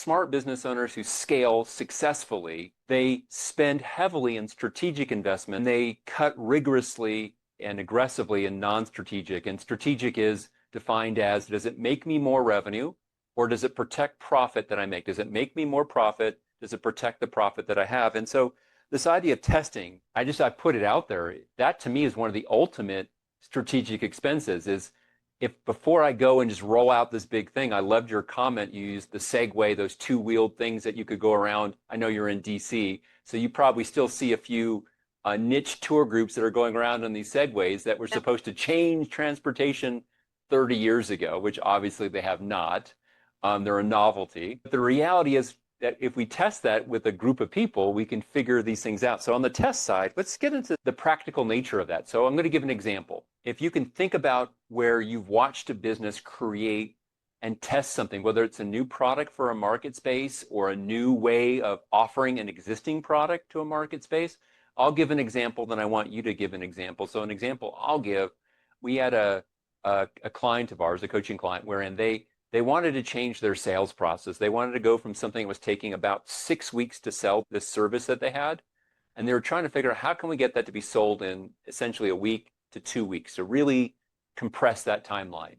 smart business owners who scale successfully, they spend heavily in strategic investment. They cut rigorously and aggressively in non-strategic. And strategic is defined as, does it make me more revenue or does it protect profit that I make? Does it make me more profit? Does it protect the profit that I have? And so this idea of testing, I put it out there. That to me is one of the ultimate strategic expenses is if before I go and just roll out this big thing, I loved your comment. You used the Segway, those two-wheeled things that you could go around. I know you're in DC, so you probably still see a few niche tour groups that are going around on these Segways that were supposed to change transportation 30 years ago, which obviously they have not. They're a novelty. But the reality is that if we test that with a group of people, we can figure these things out. So on the test side, let's get into the practical nature of that. So I'm going to give an example. If you can think about where you've watched a business create and test something, whether it's a new product for a market space or a new way of offering an existing product to a market space, I'll give an example, then I want you to give an example. So an example I'll give, we had a client of ours, a coaching client, wherein they wanted to change their sales process. They wanted to go from something that was taking about 6 weeks to sell this service that they had. And they were trying to figure out how can we get that to be sold in essentially a week to 2 weeks to really compress that timeline.